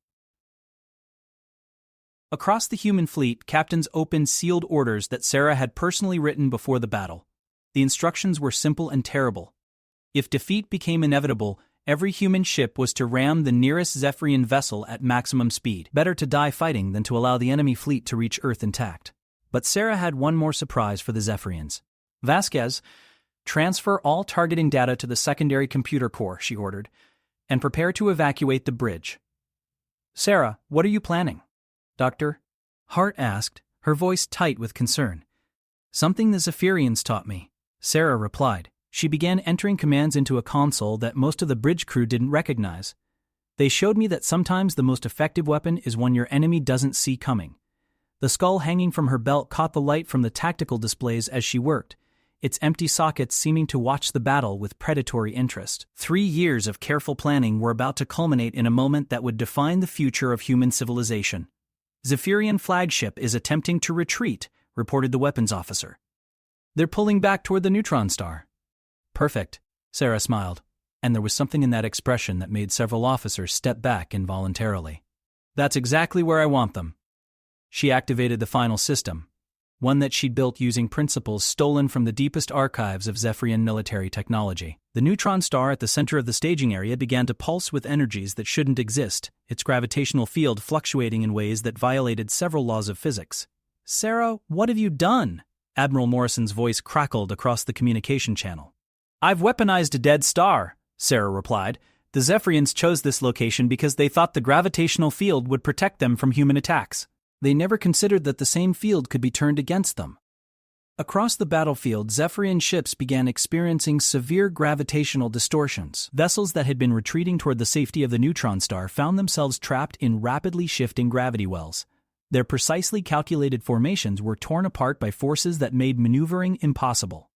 Across the human fleet, captains opened sealed orders that Sarah had personally written before the battle. The instructions were simple and terrible. If defeat became inevitable, every human ship was to ram the nearest Zephyrian vessel at maximum speed. Better to die fighting than to allow the enemy fleet to reach Earth intact. But Sarah had one more surprise for the Zephyrians. Vasquez, transfer all targeting data to the secondary computer core, she ordered, and prepare to evacuate the bridge. Sarah, what are you planning? Doctor? Hart asked, her voice tight with concern. Something the Zephyrians taught me, Sarah replied. She began entering commands into a console that most of the bridge crew didn't recognize. They showed me that sometimes the most effective weapon is one your enemy doesn't see coming. The skull hanging from her belt caught the light from the tactical displays as she worked, its empty sockets seeming to watch the battle with predatory interest. 3 years of careful planning were about to culminate in a moment that would define the future of human civilization. Zephyrian flagship is attempting to retreat, reported the weapons officer. They're pulling back toward the neutron star. Perfect, Sarah smiled, and there was something in that expression that made several officers step back involuntarily. That's exactly where I want them. She activated the final system, one that she'd built using principles stolen from the deepest archives of Zephyrian military technology. The neutron star at the center of the staging area began to pulse with energies that shouldn't exist, its gravitational field fluctuating in ways that violated several laws of physics. Sarah, what have you done? Admiral Morrison's voice crackled across the communication channel. I've weaponized a dead star, Sarah replied. The Zephyrians chose this location because they thought the gravitational field would protect them from human attacks. They never considered that the same field could be turned against them. Across the battlefield, Zephyrian ships began experiencing severe gravitational distortions. Vessels that had been retreating toward the safety of the neutron star found themselves trapped in rapidly shifting gravity wells. Their precisely calculated formations were torn apart by forces that made maneuvering impossible.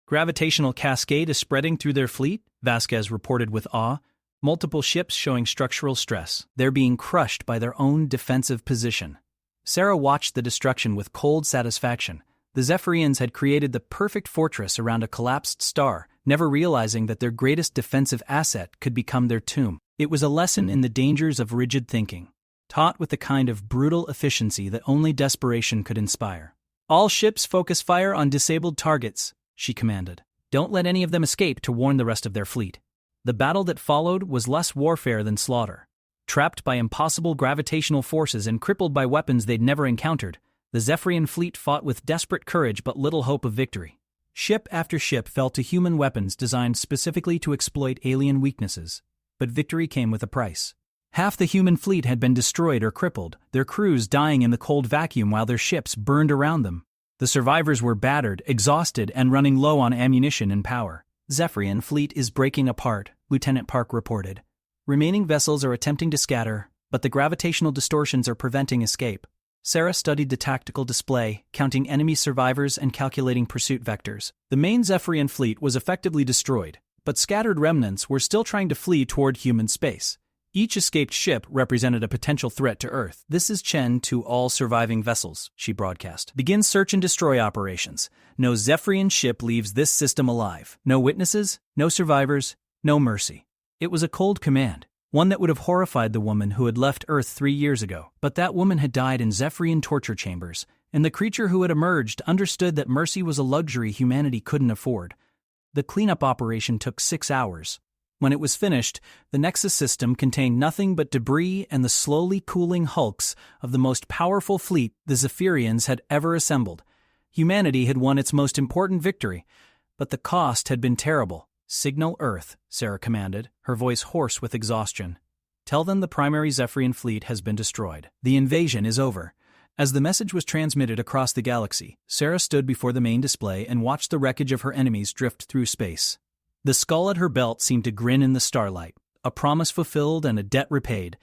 Gravitational cascade is spreading through their fleet, Vasquez reported with awe. Multiple ships showing structural stress. They're being crushed by their own defensive position. Sarah watched the destruction with cold satisfaction. The Zephyrians had created the perfect fortress around a collapsed star, never realizing that their greatest defensive asset could become their tomb. It was a lesson in the dangers of rigid thinking, taught with the kind of brutal efficiency that only desperation could inspire. All ships focus fire on disabled targets, she commanded. Don't let any of them escape to warn the rest of their fleet. The battle that followed was less warfare than slaughter. Trapped by impossible gravitational forces and crippled by weapons they'd never encountered, the Zephyrian fleet fought with desperate courage but little hope of victory. Ship after ship fell to human weapons designed specifically to exploit alien weaknesses. But victory came with a price. Half the human fleet had been destroyed or crippled, their crews dying in the cold vacuum while their ships burned around them. The survivors were battered, exhausted, and running low on ammunition and power. Zephyrian fleet is breaking apart, Lieutenant Park reported. Remaining vessels are attempting to scatter, but the gravitational distortions are preventing escape. Sarah studied the tactical display, counting enemy survivors and calculating pursuit vectors. The main Zephyrian fleet was effectively destroyed, but scattered remnants were still trying to flee toward human space. Each escaped ship represented a potential threat to Earth. "This is Chen to all surviving vessels," she broadcast. "Begin search and destroy operations. No Zephyrian ship leaves this system alive. No witnesses, no survivors, no mercy." It was a cold command, one that would have horrified the woman who had left Earth 3 years ago. But that woman had died in Zephyrian torture chambers, and the creature who had emerged understood that mercy was a luxury humanity couldn't afford. The cleanup operation took 6 hours. When it was finished, the Nexus system contained nothing but debris and the slowly cooling hulks of the most powerful fleet the Zephyrians had ever assembled. Humanity had won its most important victory, but the cost had been terrible. "Signal Earth," Sarah commanded, her voice hoarse with exhaustion. "Tell them the primary Zephyrian fleet has been destroyed. The invasion is over." As the message was transmitted across the galaxy, Sarah stood before the main display and watched the wreckage of her enemies drift through space. The skull at her belt seemed to grin in the starlight, a promise fulfilled and a debt repaid.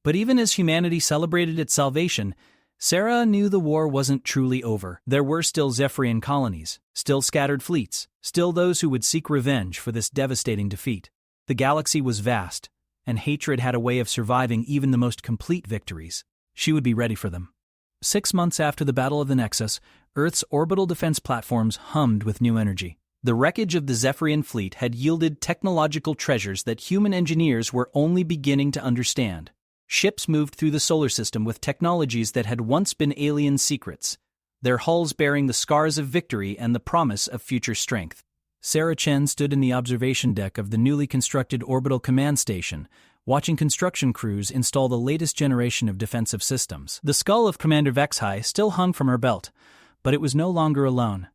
But even as humanity celebrated its salvation, Sarah knew the war wasn't truly over. There were still Zephyrian colonies, still scattered fleets, still those who would seek revenge for this devastating defeat. The galaxy was vast, and hatred had a way of surviving even the most complete victories. She would be ready for them. 6 months after the Battle of the Nexus, Earth's orbital defense platforms hummed with new energy. The wreckage of the Zephyrian fleet had yielded technological treasures that human engineers were only beginning to understand. Ships moved through the solar system with technologies that had once been alien secrets, their hulls bearing the scars of victory and the promise of future strength. Sarah Chen stood in the observation deck of the newly constructed orbital command station, watching construction crews install the latest generation of defensive systems. The skull of Commander Vexhai still hung from her belt, but it was no longer alone.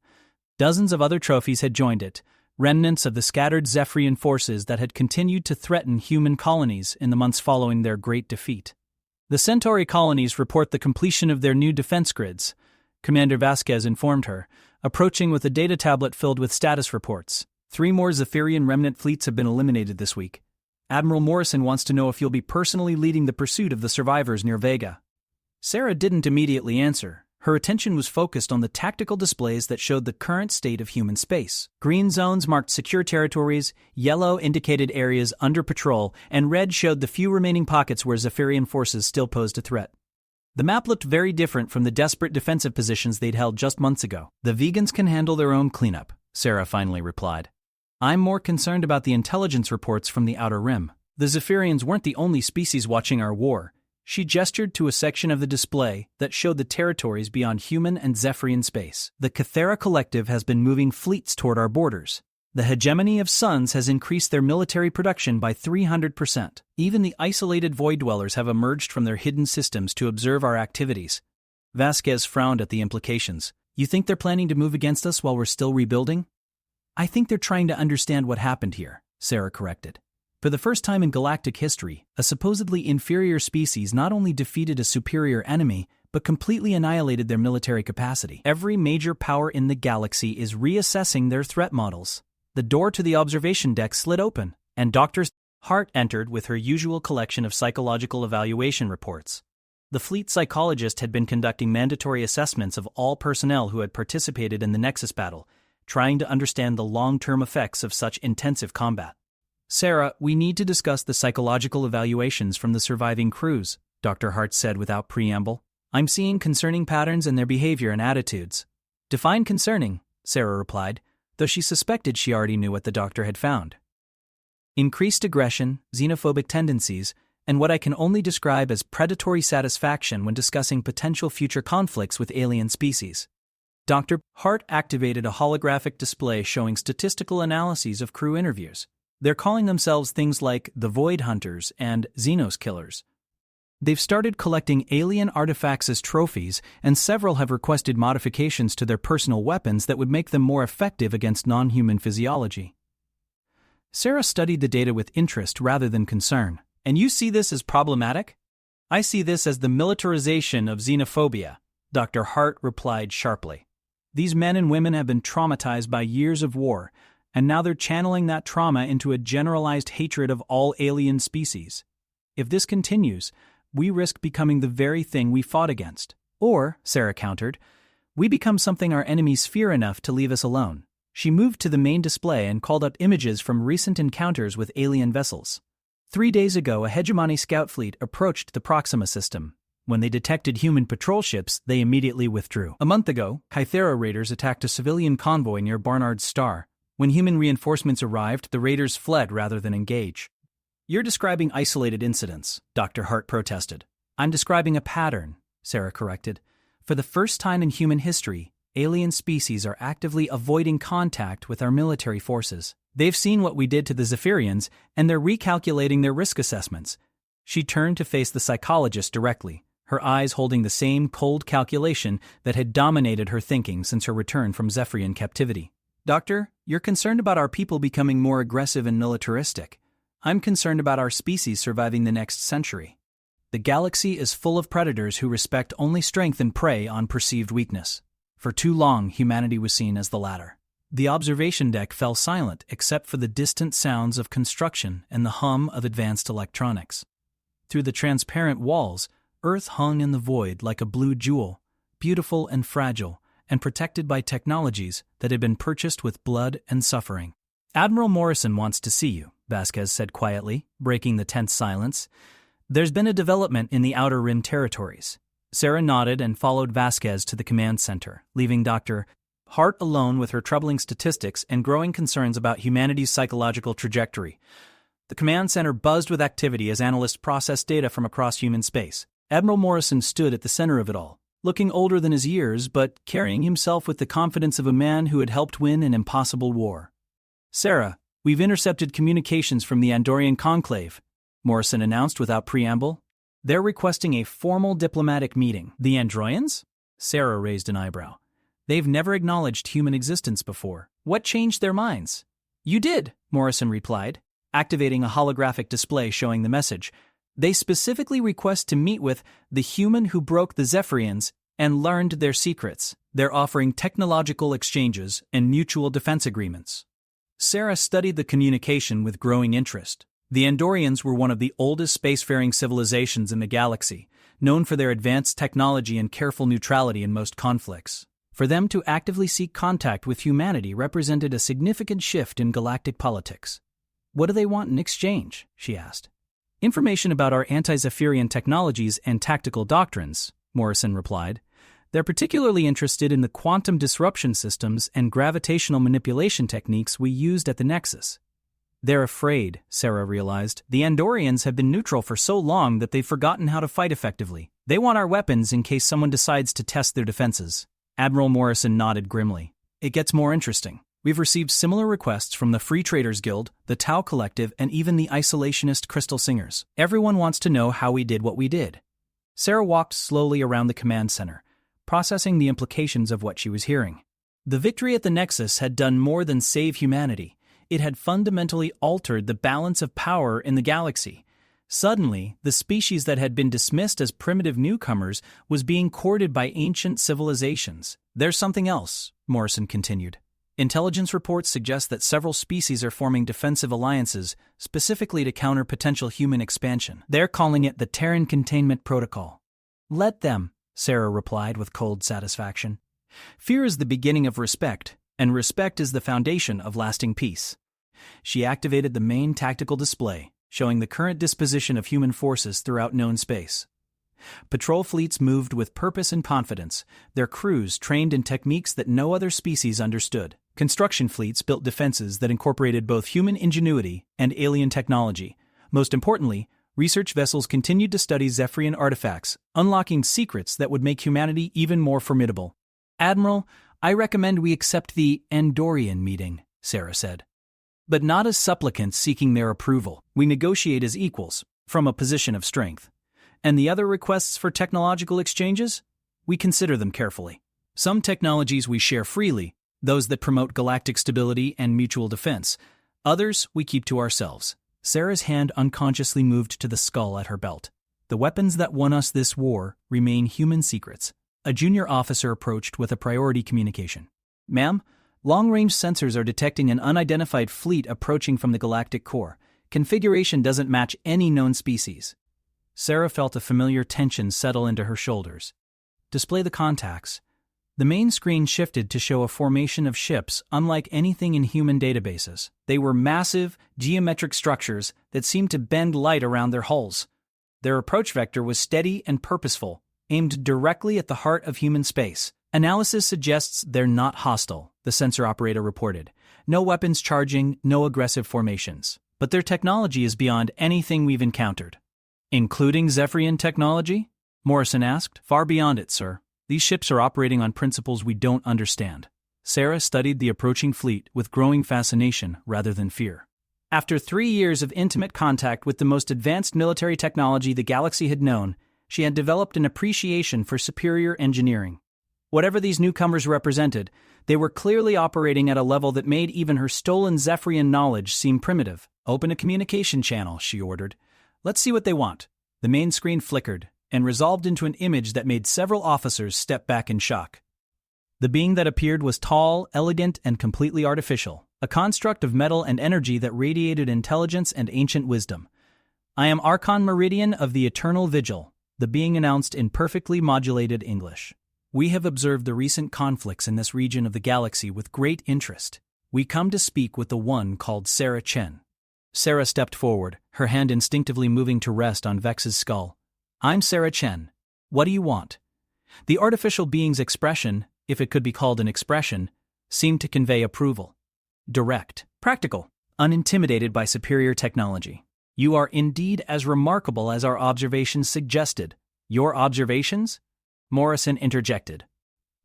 Dozens of other trophies had joined it, remnants of the scattered Zephyrian forces that had continued to threaten human colonies in the months following their great defeat. The Centauri colonies report the completion of their new defense grids, Commander Vasquez informed her, approaching with a data tablet filled with status reports. 3 more Zephyrian remnant fleets have been eliminated this week. Admiral Morrison wants to know if you'll be personally leading the pursuit of the survivors near Vega. Sarah didn't immediately answer. Her attention was focused on the tactical displays that showed the current state of human space. Green zones marked secure territories, yellow indicated areas under patrol, and red showed the few remaining pockets where Zephyrian forces still posed a threat. The map looked very different from the desperate defensive positions they'd held just months ago. "The vegans can handle their own cleanup," Sarah finally replied. "I'm more concerned about the intelligence reports from the Outer Rim. The Zephyrians weren't the only species watching our war." She gestured to a section of the display that showed the territories beyond human and Zephyrian space. "The Cathera Collective has been moving fleets toward our borders. The hegemony of suns has increased their military production by 300%. Even the isolated void dwellers have emerged from their hidden systems to observe our activities." Vasquez frowned at the implications. "You think they're planning to move against us while we're still rebuilding?" "I think they're trying to understand what happened here," Sarah corrected. For the first time in galactic history, a supposedly inferior species not only defeated a superior enemy, but completely annihilated their military capacity. Every major power in the galaxy is reassessing their threat models. The door to the observation deck slid open, and Dr. Hart entered with her usual collection of psychological evaluation reports. The fleet psychologist had been conducting mandatory assessments of all personnel who had participated in the Nexus battle, trying to understand the long-term effects of such intensive combat. "Sarah, we need to discuss the psychological evaluations from the surviving crews," Dr. Hart said without preamble. "I'm seeing concerning patterns in their behavior and attitudes." "Define concerning," Sarah replied, though she suspected she already knew what the doctor had found. "Increased aggression, xenophobic tendencies, and what I can only describe as predatory satisfaction when discussing potential future conflicts with alien species." Dr. Hart activated a holographic display showing statistical analyses of crew interviews. They're calling themselves things like the Void Hunters and Xenos Killers. They've started collecting alien artifacts as trophies, and several have requested modifications to their personal weapons that would make them more effective against non-human physiology. Sarah studied the data with interest rather than concern. "And you see this as problematic?" "I see this as the militarization of xenophobia," Dr. Hart replied sharply. These men and women have been traumatized by years of war, and now they're channeling that trauma into a generalized hatred of all alien species. If this continues, we risk becoming the very thing we fought against. Or, Sarah countered, we become something our enemies fear enough to leave us alone. She moved to the main display and called up images from recent encounters with alien vessels. 3 days ago, a hegemony scout fleet approached the Proxima system. When they detected human patrol ships, they immediately withdrew. A month ago, Kythera raiders attacked a civilian convoy near Barnard's Star. When human reinforcements arrived, the raiders fled rather than engage. You're describing isolated incidents, Dr. Hart protested. I'm describing a pattern, Sarah corrected. For the first time in human history, alien species are actively avoiding contact with our military forces. They've seen what we did to the Zephyrians, and they're recalculating their risk assessments. She turned to face the psychologist directly, her eyes holding the same cold calculation that had dominated her thinking since her return from Zephyrian captivity. Doctor, you're concerned about our people becoming more aggressive and militaristic. I'm concerned about our species surviving the next century. The galaxy is full of predators who respect only strength and prey on perceived weakness. For too long, humanity was seen as the latter. The observation deck fell silent except for the distant sounds of construction and the hum of advanced electronics. Through the transparent walls, Earth hung in the void like a blue jewel, beautiful and fragile, and protected by technologies that had been purchased with blood and suffering. Admiral Morrison wants to see you, Vasquez said quietly, breaking the tense silence. There's been a development in the Outer Rim territories. Sarah nodded and followed Vasquez to the command center, leaving Dr. Hart alone with her troubling statistics and growing concerns about humanity's psychological trajectory. The command center buzzed with activity as analysts processed data from across human space. Admiral Morrison stood at the center of it all, looking older than his years but carrying himself with the confidence of a man who had helped win an impossible war. Sarah, we've intercepted communications from the Andorian Conclave, Morrison announced without preamble. They're requesting a formal diplomatic meeting. The Androians? Sarah raised an eyebrow. They've never acknowledged human existence before. What changed their minds? You did, Morrison replied, activating a holographic display showing the message. They specifically request to meet with the human who broke the Zephyrians and learned their secrets. They're offering technological exchanges and mutual defense agreements. Sarah studied the communication with growing interest. The Andorians were one of the oldest spacefaring civilizations in the galaxy, known for their advanced technology and careful neutrality in most conflicts. For them to actively seek contact with humanity represented a significant shift in galactic politics. What do they want in exchange? She asked. Information about our anti-Zephyrian technologies and tactical doctrines, Morrison replied. They're particularly interested in the quantum disruption systems and gravitational manipulation techniques we used at the Nexus. They're afraid, Sarah realized. The Andorians have been neutral for so long that they've forgotten how to fight effectively. They want our weapons in case someone decides to test their defenses. Admiral Morrison nodded grimly. It gets more interesting. We've received similar requests from the Free Traders Guild, the Tau Collective, and even the isolationist Crystal Singers. Everyone wants to know how we did what we did. Sarah walked slowly around the command center, processing the implications of what she was hearing. The victory at the Nexus had done more than save humanity. It had fundamentally altered the balance of power in the galaxy. Suddenly, the species that had been dismissed as primitive newcomers was being courted by ancient civilizations. There's something else, Morrison continued. Intelligence reports suggest that several species are forming defensive alliances, specifically to counter potential human expansion. They're calling it the Terran Containment Protocol. Let them, Sarah replied with cold satisfaction. Fear is the beginning of respect, and respect is the foundation of lasting peace. She activated the main tactical display, showing the current disposition of human forces throughout known space. Patrol fleets moved with purpose and confidence, their crews trained in techniques that no other species understood. Construction fleets built defenses that incorporated both human ingenuity and alien technology. Most importantly, research vessels continued to study Zephyrian artifacts, unlocking secrets that would make humanity even more formidable. Admiral, I recommend we accept the Andorian meeting, Sarah said. But not as supplicants seeking their approval. We negotiate as equals, from a position of strength. And the other requests for technological exchanges? We consider them carefully. Some technologies we share freely, those that promote galactic stability and mutual defense. Others we keep to ourselves. Sarah's hand unconsciously moved to the skull at her belt. The weapons that won us this war remain human secrets. A junior officer approached with a priority communication. Ma'am, long-range sensors are detecting an unidentified fleet approaching from the galactic core. Configuration doesn't match any known species. Sarah felt a familiar tension settle into her shoulders. Display the contacts. The main screen shifted to show a formation of ships unlike anything in human databases. They were massive, geometric structures that seemed to bend light around their hulls. Their approach vector was steady and purposeful, aimed directly at the heart of human space. Analysis suggests they're not hostile, the sensor operator reported. No weapons charging, no aggressive formations. But their technology is beyond anything we've encountered. Including Zephyrian technology? Morrison asked. Far beyond it, sir. These ships are operating on principles we don't understand. Sarah studied the approaching fleet with growing fascination rather than fear. After 3 years of intimate contact with the most advanced military technology the galaxy had known, she had developed an appreciation for superior engineering. Whatever these newcomers represented, they were clearly operating at a level that made even her stolen Zephyrian knowledge seem primitive. Open a communication channel, she ordered. Let's see what they want. The main screen flickered and resolved into an image that made several officers step back in shock. The being that appeared was tall, elegant, and completely artificial, a construct of metal and energy that radiated intelligence and ancient wisdom. I am Archon Meridian of the Eternal Vigil, the being announced in perfectly modulated English. We have observed the recent conflicts in this region of the galaxy with great interest. We come to speak with the one called Sarah Chen. Sarah stepped forward, her hand instinctively moving to rest on Vex's skull. I'm Sarah Chen. What do you want? The artificial being's expression, if it could be called an expression, seemed to convey approval. Direct, practical, unintimidated by superior technology. You are indeed as remarkable as our observations suggested. Your observations? Morrison interjected.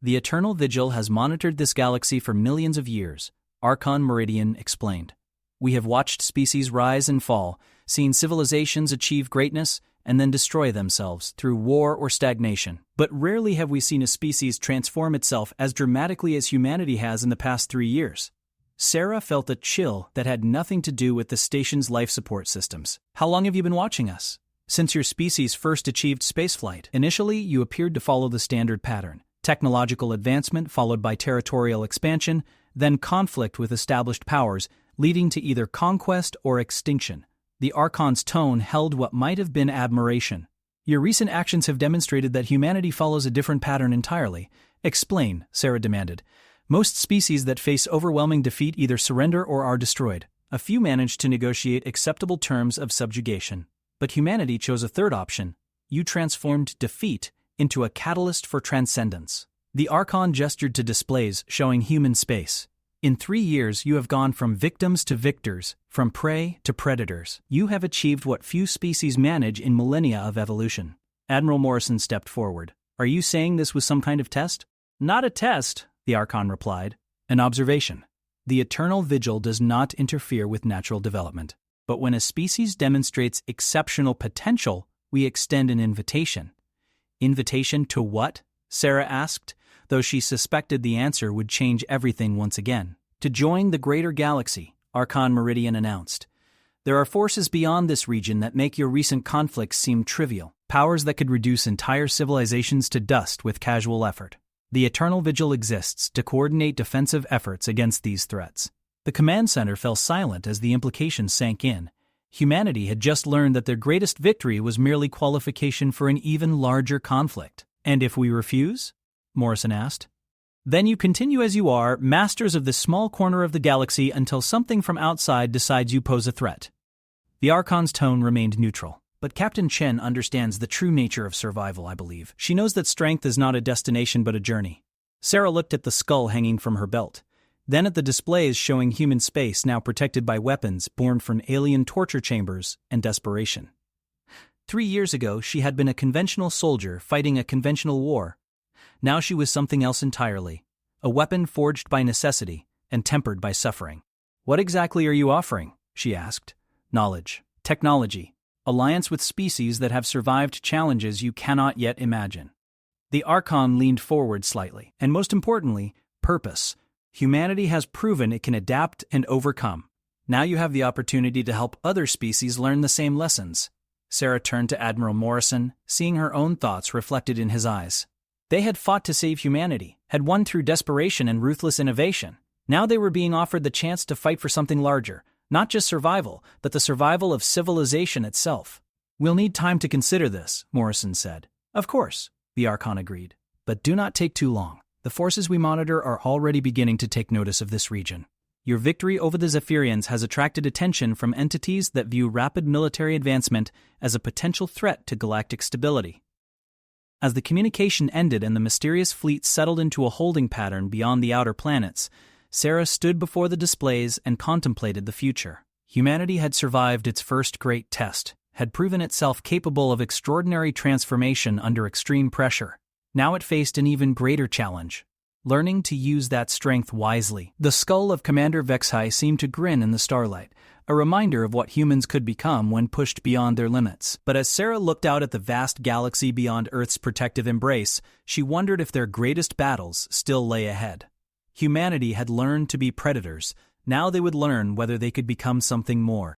The Eternal Vigil has monitored this galaxy for millions of years, Archon Meridian explained. We have watched species rise and fall, seen civilizations achieve greatness, and then destroy themselves through war or stagnation. But rarely have we seen a species transform itself as dramatically as humanity has in the past 3 years. Sarah felt a chill that had nothing to do with the station's life support systems. How long have you been watching us? Since your species first achieved spaceflight. Initially, you appeared to follow the standard pattern. Technological advancement followed by territorial expansion, then conflict with established powers, leading to either conquest or extinction. The Archon's tone held what might have been admiration. Your recent actions have demonstrated that humanity follows a different pattern entirely. Explain, Sarah demanded. Most species that face overwhelming defeat either surrender or are destroyed. A few manage to negotiate acceptable terms of subjugation. But humanity chose a third option. You transformed defeat into a catalyst for transcendence. The Archon gestured to displays showing human space. In 3 years, you have gone from victims to victors, from prey to predators. You have achieved what few species manage in millennia of evolution. Admiral Morrison stepped forward. Are you saying this was some kind of test? Not a test, the Archon replied. An observation. The Eternal Vigil does not interfere with natural development. But when a species demonstrates exceptional potential, we extend an invitation. Invitation to what? Sarah asked, though she suspected the answer would change everything once again. To join the greater galaxy, Archon Meridian announced. There are forces beyond this region that make your recent conflicts seem trivial, powers that could reduce entire civilizations to dust with casual effort. The Eternal Vigil exists to coordinate defensive efforts against these threats. The command center fell silent as the implications sank in. Humanity had just learned that their greatest victory was merely qualification for an even larger conflict. And if we refuse? Morrison asked. Then you continue as you are, masters of this small corner of the galaxy until something from outside decides you pose a threat. The Archon's tone remained neutral. But Captain Chen understands the true nature of survival, I believe. She knows that strength is not a destination but a journey. Sarah looked at the skull hanging from her belt, then at the displays showing human space now protected by weapons born from alien torture chambers and desperation. 3 years ago, she had been a conventional soldier fighting a conventional war. Now she was something else entirely, a weapon forged by necessity and tempered by suffering. What exactly are you offering? She asked. Knowledge, technology, alliance with species that have survived challenges you cannot yet imagine. The Archon leaned forward slightly, and most importantly, purpose. Humanity has proven it can adapt and overcome. Now you have the opportunity to help other species learn the same lessons. Sarah turned to Admiral Morrison, seeing her own thoughts reflected in his eyes. They had fought to save humanity, had won through desperation and ruthless innovation. Now they were being offered the chance to fight for something larger, not just survival, but the survival of civilization itself. "We'll need time to consider this," Morrison said. "Of course," the Archon agreed. "But do not take too long. The forces we monitor are already beginning to take notice of this region. Your victory over the Zephyrians has attracted attention from entities that view rapid military advancement as a potential threat to galactic stability." As the communication ended and the mysterious fleet settled into a holding pattern beyond the outer planets, Sarah stood before the displays and contemplated the future. Humanity had survived its first great test, had proven itself capable of extraordinary transformation under extreme pressure. Now it faced an even greater challenge: learning to use that strength wisely. The skull of Commander Vexhai seemed to grin in the starlight, a reminder of what humans could become when pushed beyond their limits. But as Sarah looked out at the vast galaxy beyond Earth's protective embrace, she wondered if their greatest battles still lay ahead. Humanity had learned to be predators. Now they would learn whether they could become something more.